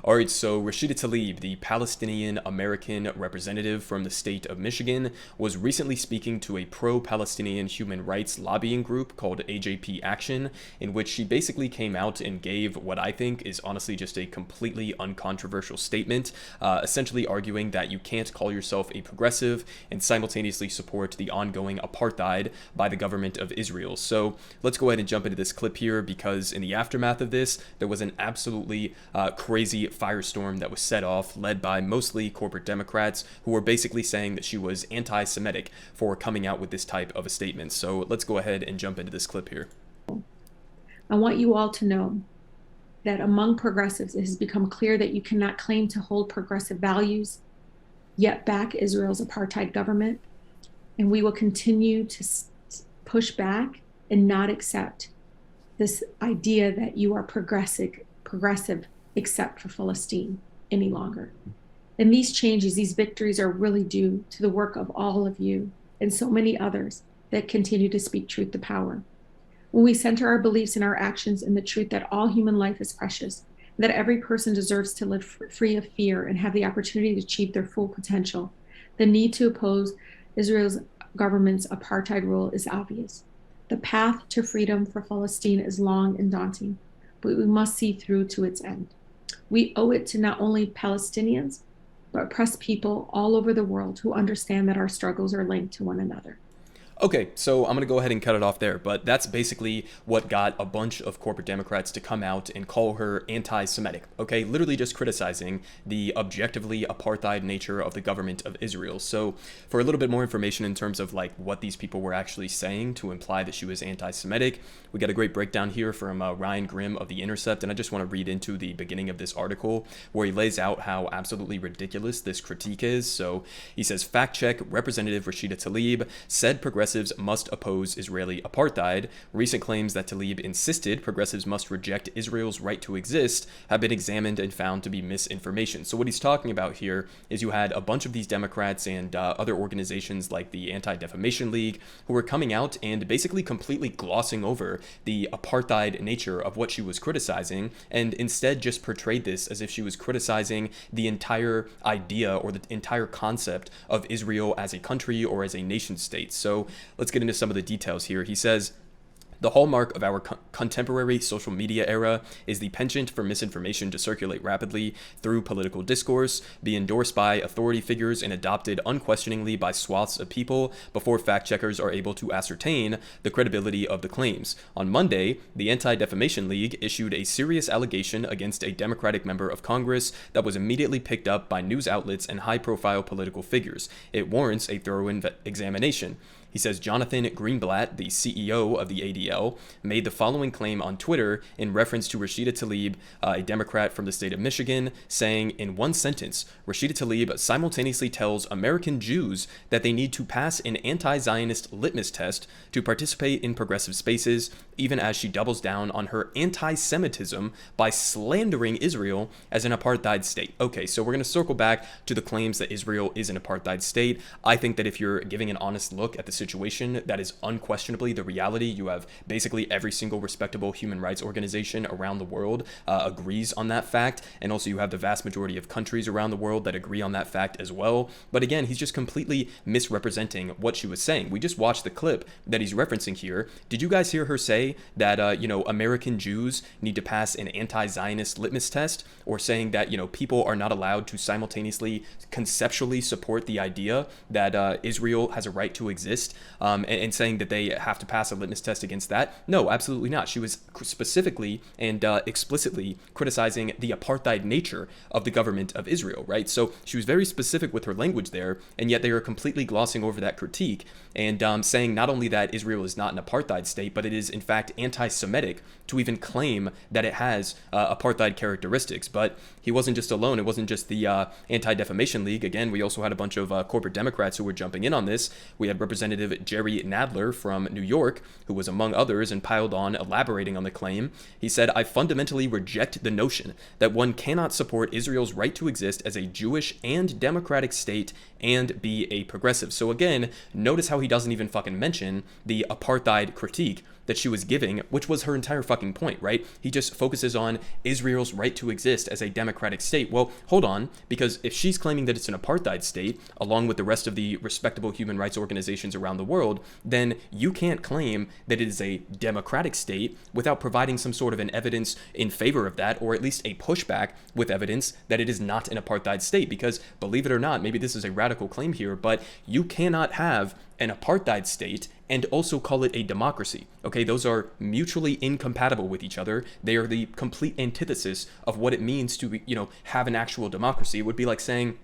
All right, so Rashida Tlaib, the Palestinian American representative from the state of Michigan, was recently speaking to a pro-Palestinian human rights lobbying group called AJP Action, in which she basically came out and gave what I think is honestly just a completely uncontroversial statement, essentially arguing that you can't call yourself a progressive and simultaneously support the ongoing apartheid by the government of Israel. So let's go ahead and jump into this clip here, because in the aftermath of this, there was an absolutely crazy firestorm that was set off, led by mostly corporate Democrats who were basically saying that she was anti-Semitic for coming out with this type of a statement. So let's go ahead and jump into this clip here. I want you all to know that among progressives, it has become clear that you cannot claim to hold progressive values, yet back Israel's apartheid government. And we will continue to push back and not accept this idea that you are progressive except for Palestine any longer. And these changes, these victories are really due to the work of all of you and so many others that continue to speak truth to power. When we center our beliefs and our actions in the truth that all human life is precious, that every person deserves to live free of fear and have the opportunity to achieve their full potential, the need to oppose Israel's government's apartheid rule is obvious. The path to freedom for Palestine is long and daunting, but we must see through to its end. We owe it to not only Palestinians, but oppressed people all over the world who understand that our struggles are linked to one another. Okay, so I'm going to go ahead and cut it off there, but that's basically what got a bunch of corporate Democrats to come out and call her anti-Semitic, okay? Literally just criticizing the objectively apartheid nature of the government of Israel. So for a little bit more information in terms of like what these people were actually saying to imply that she was anti-Semitic, we got a great breakdown here from Ryan Grimm of The Intercept, and I just want to read into the beginning of this article where he lays out how absolutely ridiculous this critique is. So he says, fact check, Representative Rashida Tlaib said progressives must oppose Israeli apartheid. Recent claims that Tlaib insisted progressives must reject Israel's right to exist have been examined and found to be misinformation. So what he's talking about here is you had a bunch of these Democrats and other organizations like the Anti-Defamation League who were coming out and basically completely glossing over the apartheid nature of what she was criticizing, and instead just portrayed this as if she was criticizing the entire idea or the entire concept of Israel as a country or as a nation state. So let's get into some of the details here. He says, the hallmark of our contemporary social media era is the penchant for misinformation to circulate rapidly through political discourse, be endorsed by authority figures, and adopted unquestioningly by swaths of people before fact-checkers are able to ascertain the credibility of the claims. On Monday, the Anti-Defamation League issued a serious allegation against a Democratic member of Congress that was immediately picked up by news outlets and high-profile political figures. It warrants a thorough examination. He says Jonathan Greenblatt, the CEO of the ADL, made the following claim on Twitter in reference to Rashida Tlaib, a Democrat from the state of Michigan, saying, in one sentence, Rashida Tlaib simultaneously tells American Jews that they need to pass an anti-Zionist litmus test to participate in progressive spaces, even as she doubles down on her anti-Semitism by slandering Israel as an apartheid state. Okay, so we're going to circle back to the claims that Israel is an apartheid state. I think that if you're giving an honest look at the situation, that is unquestionably the reality. You have basically every single respectable human rights organization around the world agrees on that fact, and also you have the vast majority of countries around the world that agree on that fact as well. But again, he's just completely misrepresenting what she was saying. We just watched the clip that he's referencing here. Did you guys hear her say that American Jews need to pass an anti-Zionist litmus test, or saying that people are not allowed to simultaneously conceptually support the idea that Israel has a right to exist, and saying that they have to pass a litmus test against that? No, absolutely not. She was specifically and explicitly criticizing the apartheid nature of the government of Israel, right? So she was very specific with her language there, and yet they are completely glossing over that critique and saying not only that Israel is not an apartheid state, but it is in fact anti-Semitic to even claim that it has apartheid characteristics. But he wasn't just alone. It wasn't just the Anti-Defamation League. Again, we also had a bunch of corporate Democrats who were jumping in on this. We had Representative Jerry Nadler from New York, who was among others and piled on, elaborating on the claim. He said, I fundamentally reject the notion that one cannot support Israel's right to exist as a Jewish and democratic state and be a progressive. So again, notice how he doesn't even fucking mention the apartheid critique that she was giving, which was her entire fucking point, right? He just focuses on Israel's right to exist as a democratic state. Well, hold on, because if she's claiming that it's an apartheid state, along with the rest of the respectable human rights organizations around the world, then you can't claim that it is a democratic state without providing some sort of an evidence in favor of that, or at least a pushback with evidence that it is not an apartheid state. Because believe it or not, maybe this is a radical claim here, but you cannot have an apartheid state and also call it a democracy. Okay, those are mutually incompatible with each other. They are the complete antithesis of what it means to, have an actual democracy. It would be like saying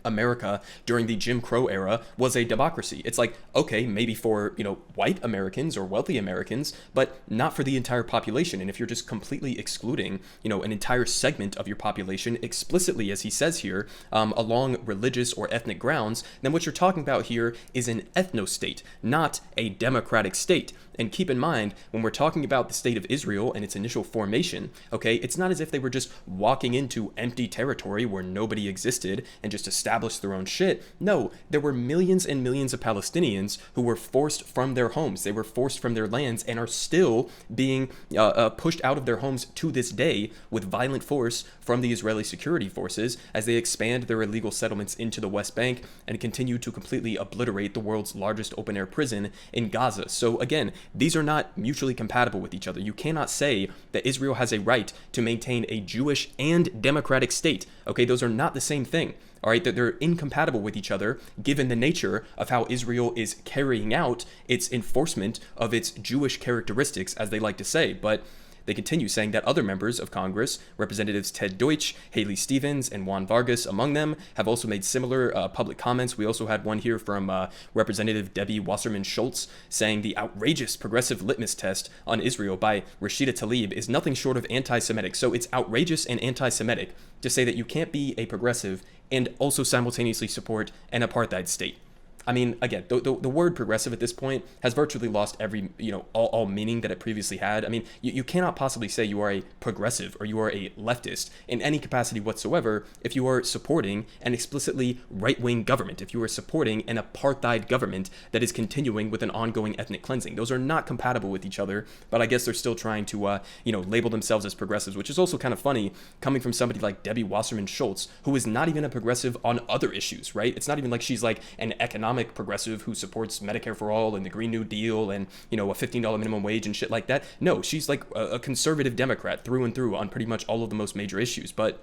America during the Jim Crow era was a democracy. It's like, okay, maybe for, white Americans or wealthy Americans, but not for the entire population. And if you're just completely excluding, an entire segment of your population explicitly, as he says here, along religious or ethnic grounds, then what you're talking about here is an ethno-state, not a democratic state. And keep in mind, when we're talking about the state of Israel and its initial formation, okay, it's not as if they were just walking into empty territory where nobody existed and just established their own shit. No, there were millions and millions of Palestinians who were forced from their homes. They were forced from their lands and are still being pushed out of their homes to this day with violent force from the Israeli security forces as they expand their illegal settlements into the West Bank and continue to completely obliterate the world's largest open-air prison in Gaza. So again, these are not mutually compatible with each other. You cannot say that Israel has a right to maintain a Jewish and democratic state. Okay, those are not the same thing. All right, that they're incompatible with each other given the nature of how Israel is carrying out its enforcement of its Jewish characteristics, as they like to say. But they continue saying that other members of Congress, Representatives Ted Deutsch, Haley Stevens, and Juan Vargas among them, have also made similar public comments. We also had one here from Representative Debbie Wasserman Schultz saying the outrageous progressive litmus test on Israel by Rashida Tlaib is nothing short of anti-Semitic. So it's outrageous and anti-Semitic to say that you can't be a progressive and also simultaneously support an apartheid state. I mean, again, the word progressive at this point has virtually lost every, all meaning that it previously had. I mean, you cannot possibly say you are a progressive or you are a leftist in any capacity whatsoever if you are supporting an explicitly right-wing government, if you are supporting an apartheid government that is continuing with an ongoing ethnic cleansing. Those are not compatible with each other, but I guess they're still trying to, label themselves as progressives, which is also kind of funny coming from somebody like Debbie Wasserman Schultz, who is not even a progressive on other issues, right? It's not even like she's like an economic progressive who supports Medicare for all and the Green New Deal and, a $15 minimum wage and shit like that. No, she's like a conservative Democrat through and through on pretty much all of the most major issues. But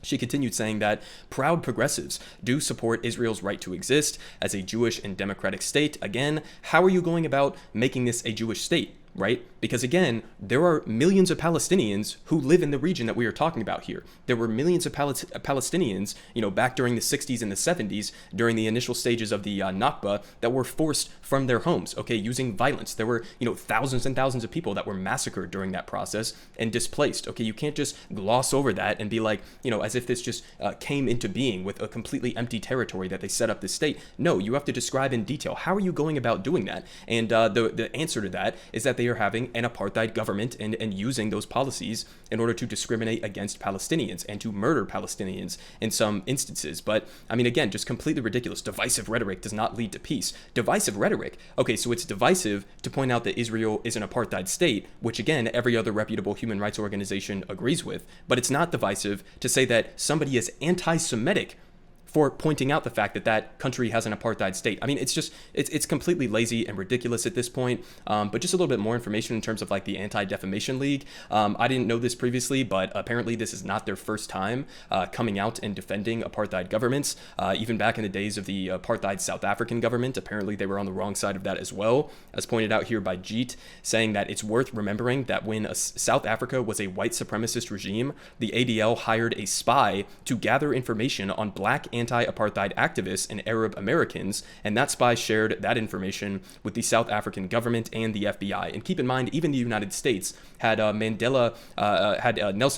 she continued saying that proud progressives do support Israel's right to exist as a Jewish and democratic state. Again, how are you going about making this a Jewish state? Right? Because again, there are millions of Palestinians who live in the region that we are talking about here. There were millions of Palestinians, back during the 60s and the 70s, during the initial stages of the Nakba, that were forced from their homes, okay, using violence. There were, thousands and thousands of people that were massacred during that process and displaced. Okay, you can't just gloss over that and be like, as if this just came into being with a completely empty territory that they set up this state. No, you have to describe in detail. How are you going about doing that? And the answer to that is that they are having an apartheid government and using those policies in order to discriminate against Palestinians and to murder Palestinians in some instances. But I mean, again, just completely ridiculous. Divisive rhetoric does not lead to peace. Divisive rhetoric. Okay, so it's divisive to point out that Israel is an apartheid state, which again, every other reputable human rights organization agrees with. But it's not divisive to say that somebody is anti-Semitic for pointing out the fact that that country has an apartheid state. I mean, it's completely lazy and ridiculous at this point. But just a little bit more information in terms of like the Anti-Defamation League. I didn't know this previously, but apparently this is not their first time coming out and defending apartheid governments. Even back in the days of the apartheid South African government, apparently they were on the wrong side of that as well, as pointed out here by Jeet, saying that it's worth remembering that when South Africa was a white supremacist regime, the ADL hired a spy to gather information on black anti-apartheid activists and Arab Americans, and that spy shared that information with the South African government and the FBI. And keep in mind, even the United States had Nelson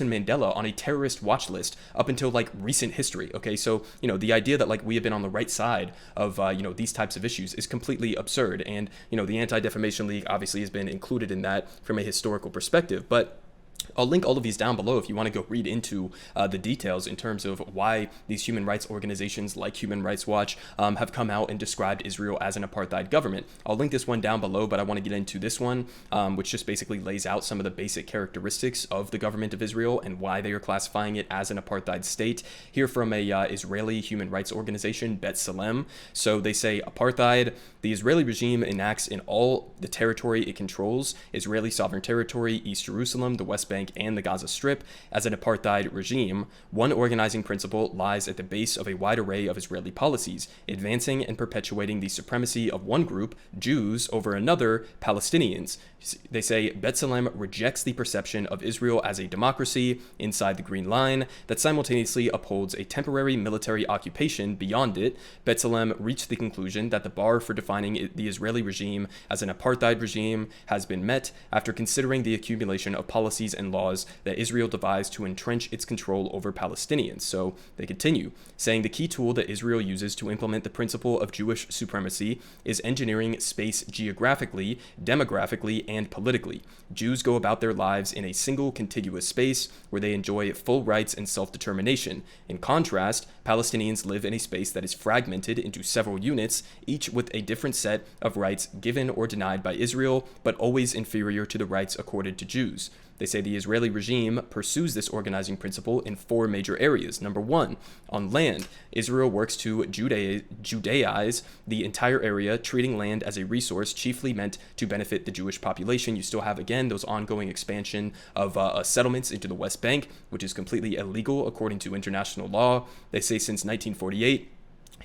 Mandela on a terrorist watch list up until like recent history. Okay, so the idea that like we have been on the right side of these types of issues is completely absurd, and the Anti-Defamation League obviously has been included in that from a historical perspective, but I'll link all of these down below if you want to go read into the details in terms of why these human rights organizations like Human Rights Watch have come out and described Israel as an apartheid government. I'll link this one down below, but I want to get into this one, which just basically lays out some of the basic characteristics of the government of Israel and why they are classifying it as an apartheid state. Here from a Israeli human rights organization, B'Tselem. So they say apartheid, the Israeli regime enacts in all the territory it controls, Israeli sovereign territory, East Jerusalem, the West Bank, and the Gaza Strip, as an apartheid regime. One organizing principle lies at the base of a wide array of Israeli policies, advancing and perpetuating the supremacy of one group, Jews, over another, Palestinians. They say B'Tselem rejects the perception of Israel as a democracy inside the Green Line that simultaneously upholds a temporary military occupation beyond it. B'Tselem reached the conclusion that the bar for defining the Israeli regime as an apartheid regime has been met after considering the accumulation of policies and laws that Israel devised to entrench its control over Palestinians. So they continue, saying the key tool that Israel uses to implement the principle of Jewish supremacy is engineering space geographically, demographically, and politically. Jews go about their lives in a single contiguous space where they enjoy full rights and self-determination. In contrast, Palestinians live in a space that is fragmented into several units, each with a different set of rights given or denied by Israel, but always inferior to the rights accorded to Jews. They say the Israeli regime pursues this organizing principle in 4 major areas. Number 1, on land, Israel works to Judaize the entire area, treating land as a resource chiefly meant to benefit the Jewish population. You still have, again, those ongoing expansion of settlements into the West Bank, which is completely illegal according to international law. They say since 1948,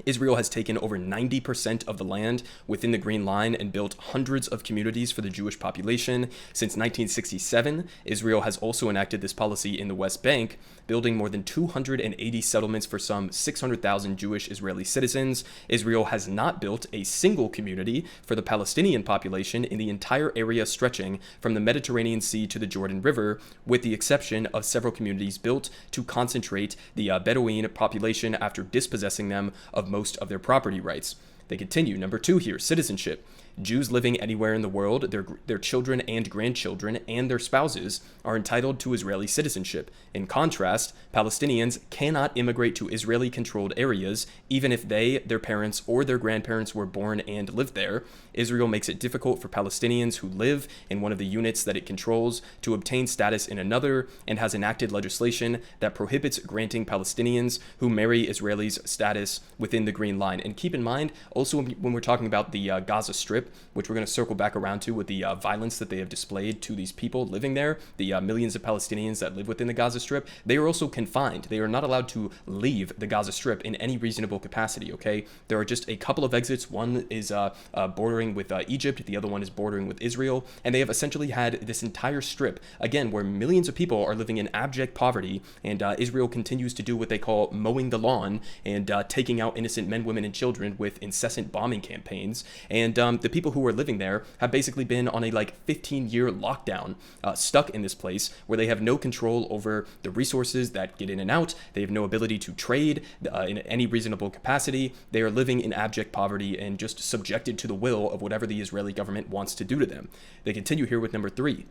Israel has taken over 90% of the land within the Green Line and built hundreds of communities for the Jewish population. Since 1967, Israel has also enacted this policy in the West Bank, building more than 280 settlements for some 600,000 Jewish Israeli citizens. Israel has not built a single community for the Palestinian population in the entire area stretching from the Mediterranean Sea to the Jordan River, with the exception of several communities built to concentrate the Bedouin population after dispossessing them of most of their property rights. They continue. Number 2 here, citizenship. Jews living anywhere in the world, their children and grandchildren and their spouses are entitled to Israeli citizenship. In contrast, Palestinians cannot immigrate to Israeli-controlled areas, even if they, their parents, or their grandparents were born and lived there. Israel makes it difficult for Palestinians who live in one of the units that it controls to obtain status in another, and has enacted legislation that prohibits granting Palestinians who marry Israelis status within the Green Line. And keep in mind, also when we're talking about the Gaza Strip, which we're going to circle back around to with the violence that they have displayed to these people living there, the millions of Palestinians that live within the Gaza Strip, they are also confined. They are not allowed to leave the Gaza Strip in any reasonable capacity, okay? There are just a couple of exits. One is bordering with Egypt, the other one is bordering with Israel, and they have essentially had this entire strip, again, where millions of people are living in abject poverty, and Israel continues to do what they call mowing the lawn and taking out innocent men, women, and children with incessant bombing campaigns. And the people who are living there have basically been on a 15-year lockdown, stuck in this place where they have no control over the resources that get in and out. They have no ability to trade in any reasonable capacity. They are living in abject poverty and just subjected to the will of whatever the Israeli government wants to do to them. They continue here with number 3.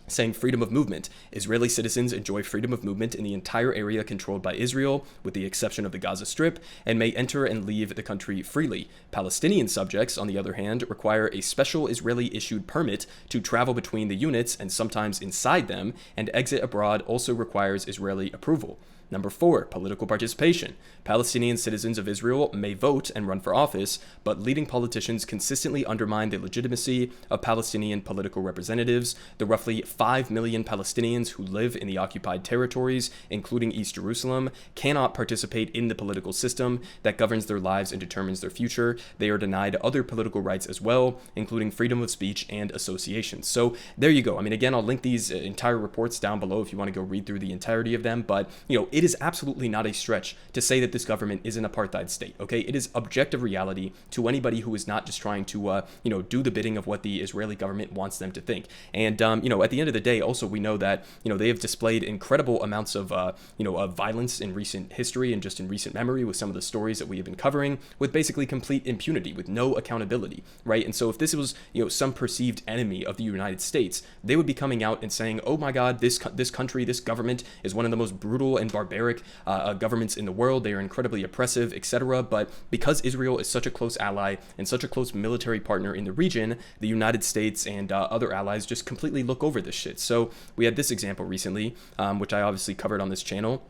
Saying freedom of movement. Israeli citizens enjoy freedom of movement in the entire area controlled by Israel, with the exception of the Gaza Strip, and may enter and leave the country freely. Palestinian subjects, on the other hand, require a special Israeli-issued permit to travel between the units and sometimes inside them, and exit abroad also requires Israeli approval. Number 4, political participation. Palestinian citizens of Israel may vote and run for office, but leading politicians consistently undermine the legitimacy of Palestinian political representatives. The roughly 5 million Palestinians who live in the occupied territories, including East Jerusalem, cannot participate in the political system that governs their lives and determines their future. They are denied other political rights as well, including freedom of speech and association. So there you go. I mean, again, I'll link these entire reports down below if you want to go read through the entirety of them, but, it is absolutely not a stretch to say that this government is an apartheid state, okay? It is objective reality to anybody who is not just trying to, do the bidding of what the Israeli government wants them to think. And, at the end of the day, also, we know that, they have displayed incredible amounts of, of violence in recent history and just in recent memory with some of the stories that we have been covering, with basically complete impunity, with no accountability, right? And so if this was, some perceived enemy of the United States, they would be coming out and saying, oh my God, this country, this government is one of the most brutal and barbaric governments in the world. They are incredibly oppressive, etc. But because Israel is such a close ally and such a close military partner in the region, the United States and other allies just completely look over this shit. So we had this example recently, which I obviously covered on this channel.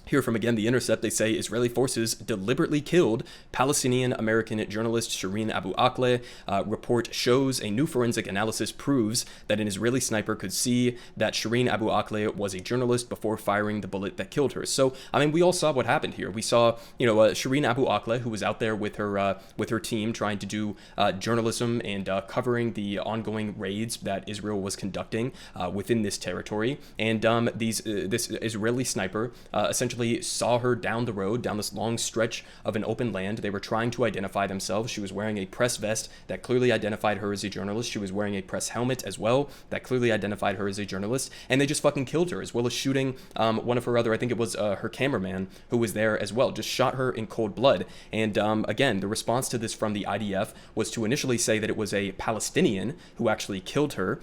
Here from, again, The Intercept, they say Israeli forces deliberately killed Palestinian-American journalist Shireen Abu Akleh. Report shows a new forensic analysis proves that an Israeli sniper could see that Shireen Abu Akleh was a journalist before firing the bullet that killed her. So, we all saw what happened here. We saw, Shireen Abu Akleh, who was out there with her team trying to do journalism and covering the ongoing raids that Israel was conducting within this territory. And this Israeli sniper essentially saw her down the road, down this long stretch of an open land. They were trying to identify themselves. She was wearing a press vest that clearly identified her as a journalist. She was wearing a press helmet as well that clearly identified her as a journalist. And they just fucking killed her, as well as shooting one of her other, I think it was her cameraman who was there as well, just shot her in cold blood. And again, the response to this from the IDF was to initially say that it was a Palestinian who actually killed her.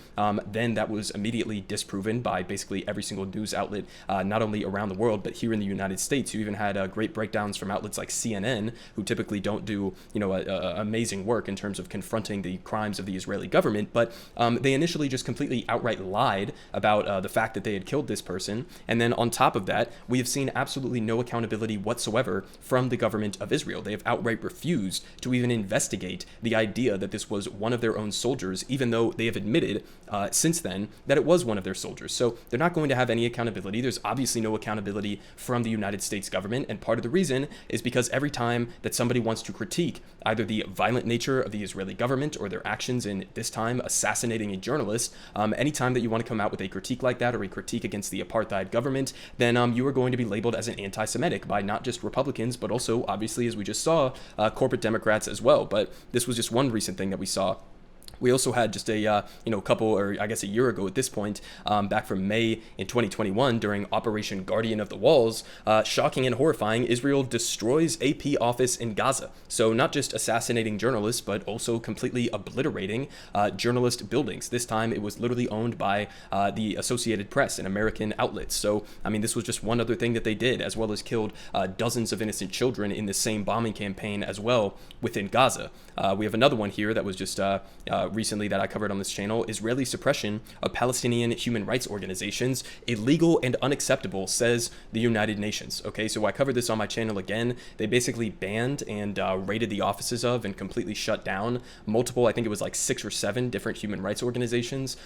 Then that was immediately disproven by basically every single news outlet, not only around the world, but here in the United States. You even had great breakdowns from outlets like CNN, who typically don't do, amazing work in terms of confronting the crimes of the Israeli government, but they initially just completely outright lied about the fact that they had killed this person. And then on top of that, we have seen absolutely no accountability whatsoever from the government of Israel. They have outright refused to even investigate the idea that this was one of their own soldiers, even though they have admitted since then that it was one of their soldiers. So they're not going to have any accountability. There's obviously no accountability from the United States government, and part of the reason is because every time that somebody wants to critique either the violent nature of the Israeli government or their actions in, this time, assassinating a journalist, anytime that you want to come out with a critique like that or a critique against the apartheid government, then you are going to be labeled as an anti-Semitic by not just Republicans, but also, obviously, as we just saw, corporate Democrats as well. But this was just one recent thing that we saw. We also had just a couple, or I guess a year ago at this point, back from May in 2021 during Operation Guardian of the Walls, shocking and horrifying, Israel destroys AP office in Gaza. So not just assassinating journalists, but also completely obliterating journalist buildings. This time it was literally owned by the Associated Press, an American outlet. So, this was just one other thing that they did, as well as killed dozens of innocent children in the same bombing campaign as well within Gaza. We have another one here that was just recently that I covered on this channel. Israeli suppression of Palestinian human rights organizations, illegal and unacceptable, says the United Nations. Okay, so I covered this on my channel again. They basically banned and raided the offices of and completely shut down multiple, I think it was like 6 or 7 different human rights organizations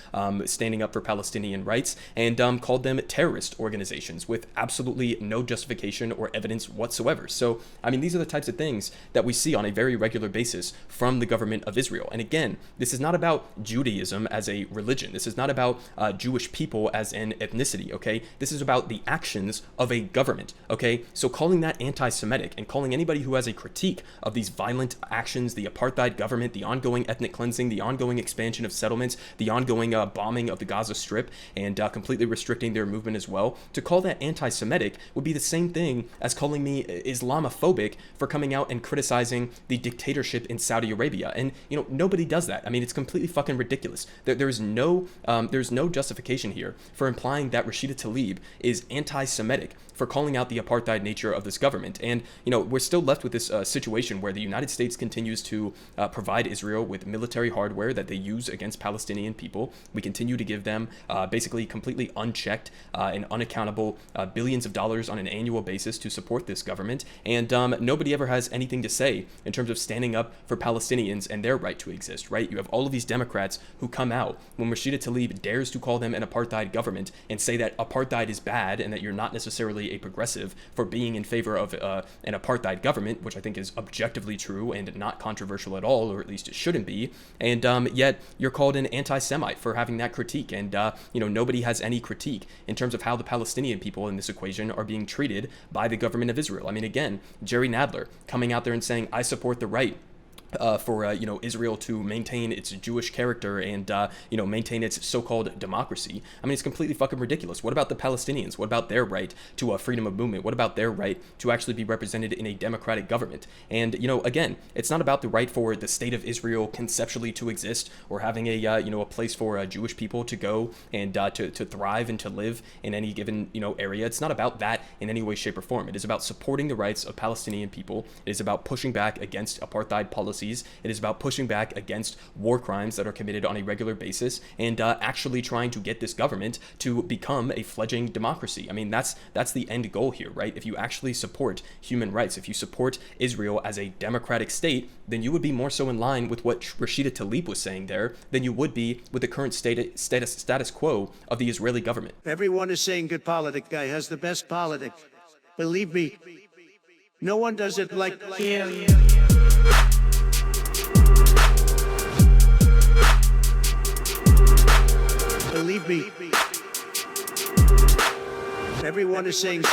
standing up for Palestinian rights, and called them terrorist organizations with absolutely no justification or evidence whatsoever. So, these are the types of things that we see on a very regular basis from the government of Israel. And again, this is not about Judaism as a religion. This is not about Jewish people as an ethnicity, okay? This is about the actions of a government, okay? So calling that anti-Semitic and calling anybody who has a critique of these violent actions, the apartheid government, the ongoing ethnic cleansing, the ongoing expansion of settlements, the ongoing bombing of the Gaza Strip, and completely restricting their movement as well, to call that anti-Semitic would be the same thing as calling me Islamophobic for coming out and criticizing the dictatorship in Saudi Arabia. And, nobody does that. It's completely fucking ridiculous. There's no justification here for implying that Rashida Tlaib is anti-Semitic for calling out the apartheid nature of this government. And, we're still left with this situation where the United States continues to provide Israel with military hardware that they use against Palestinian people. We continue to give them basically completely unchecked and unaccountable billions of dollars on an annual basis to support this government. And nobody ever has anything to say in terms of standing up for Palestinians and their right to exist, right? You have have all of these Democrats who come out when Rashida Tlaib dares to call them an apartheid government and say that apartheid is bad and that you're not necessarily a progressive for being in favor of an apartheid government, which I think is objectively true and not controversial at all, or at least it shouldn't be. And yet you're called an anti-Semite for having that critique. And, nobody has any critique in terms of how the Palestinian people in this equation are being treated by the government of Israel. I mean, again, Jerry Nadler coming out there and saying, I support the right for Israel to maintain its Jewish character and maintain its so-called democracy. I mean, it's completely fucking ridiculous. What about the Palestinians? What about their right to a freedom of movement? What about their right to actually be represented in a democratic government? And again, it's not about the right for the state of Israel conceptually to exist or having a place for Jewish people to go and to thrive and to live in any given area. It's not about that in any way, shape, or form. It is about supporting the rights of Palestinian people. It is about pushing back against apartheid policies. It is about pushing back against war crimes that are committed on a regular basis and actually trying to get this government to become a fledgling democracy. I mean, that's the end goal here, right? If you actually support human rights, if you support Israel as a democratic state, then you would be more so in line with what Rashida Tlaib was saying there than you would be with the current status quo of the Israeli government. Everyone is saying good politics. Guy has the best politics. Believe me, no one does it like him. Believe me, everyone is saying